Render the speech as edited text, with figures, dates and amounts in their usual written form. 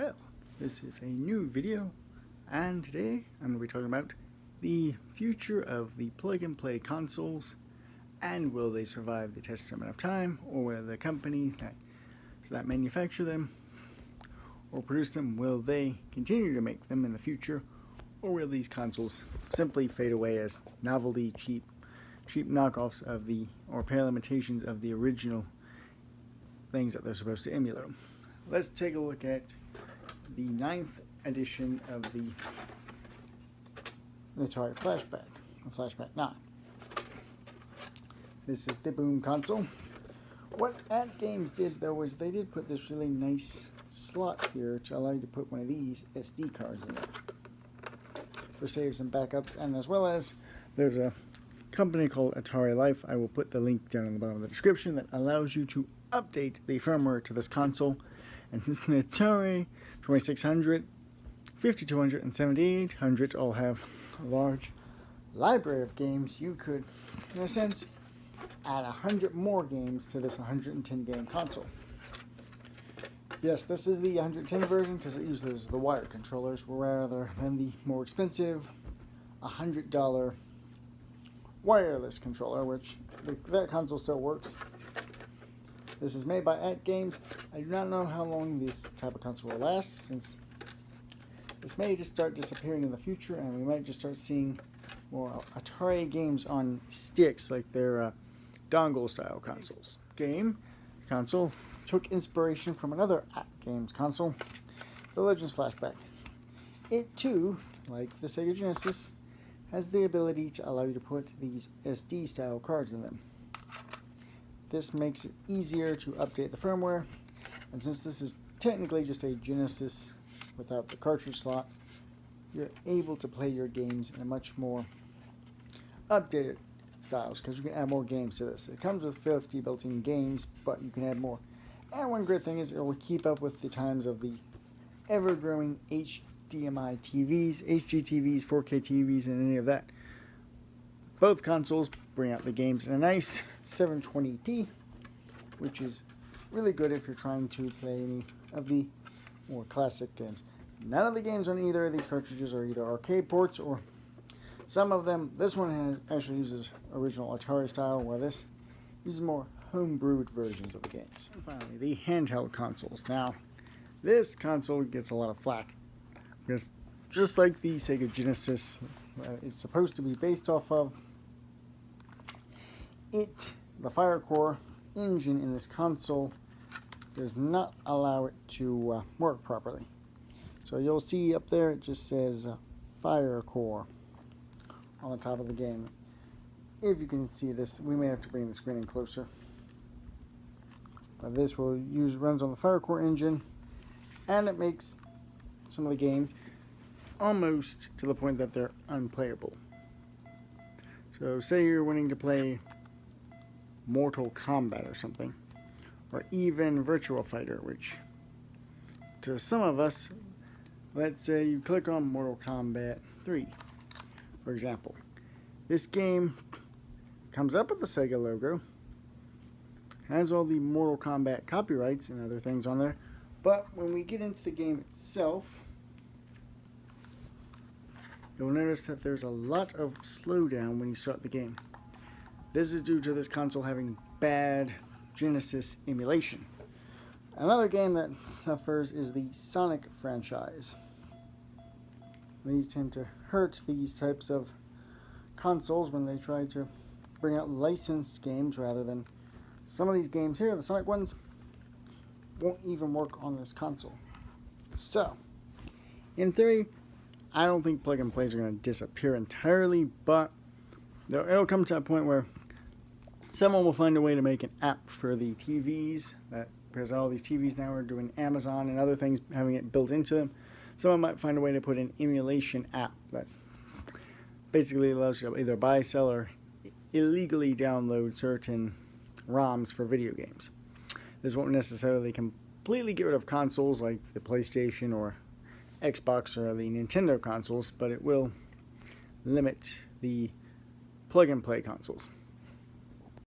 Well, this is a new video, and today I'm going to be talking about the future of the plug-and-play consoles, and will they survive the test of time, or will the company that manufacture them or produce them, will they continue to make them in the future, or will these consoles simply fade away as novelty, cheap knockoffs of the, or pale imitations of the original things that they're supposed to emulate? Let's take a look at the 9th edition of the Atari Flashback 9. This is the Boom console. What At Games did though was they did put this really nice slot here to allow you to put one of these SD cards in it for saves and backups, and as well as there's a company called Atari Life. I will put the link down in the bottom of the description that allows you to update the firmware to this console. And since the Atari 2600, 5200, and 7800 all have a large library of games, you could, in a sense, add 100 more games to this 110 game console. Yes, this is the 110 version because it uses the wired controllers rather than the more expensive $100 wireless controller, which that console still works. This is made by At Games. I do not know how long this type of console will last, since this may just start disappearing in the future, and we might just start seeing more Atari games on sticks, like their dongle-style consoles. Console took inspiration from another At Games console, the Legends Flashback. It too, like the Sega Genesis, has the ability to allow you to put these SD-style cards in them. This makes it easier to update the firmware, and since this is technically just a Genesis without the cartridge slot, you're able to play your games in a much more updated styles, because you can add more games to this. It comes with 50 built-in games, but you can add more. And one great thing is it will keep up with the times of the ever-growing HDMI TVs, HGTVs, 4K TVs, and any of that. Both consoles bring out the games in a nice 720p, which is really good if you're trying to play any of the more classic games. None of the games on either of these cartridges are either arcade ports, or some of them. This one actually uses original Atari style, where this uses more homebrewed versions of the games. And finally, the handheld consoles. Now, this console gets a lot of flack, because just like the Sega Genesis, it's supposed to be based off of the Firecore engine in this console does not allow it to work properly. So you'll see up there it just says Firecore on the top of the game. If you can see this, we may have to bring the screen in closer. But this runs on the Firecore engine, and it makes some of the games almost to the point that they're unplayable. So say you're wanting to play Mortal Kombat or something, or even Virtua Fighter, which to some of us, let's say you click on Mortal Kombat 3, for example. This game comes up with the Sega logo, has all the Mortal Kombat copyrights and other things on there, but when we get into the game itself, you'll notice that there's a lot of slowdown when you start the game. This is due to this console having bad Genesis emulation. Another game that suffers is the Sonic franchise. These tend to hurt these types of consoles when they try to bring out licensed games rather than some of these games here. The Sonic ones won't even work on this console. So, in theory, I don't think plug-and-plays are going to disappear entirely, but it'll come to a point where someone will find a way to make an app for the TVs, because all these TVs now are doing Amazon and other things, having it built into them. Someone might find a way to put an emulation app that basically allows you to either buy, sell, or illegally download certain ROMs for video games. This won't necessarily completely get rid of consoles like the PlayStation or Xbox or the Nintendo consoles, but it will limit the plug-and-play consoles.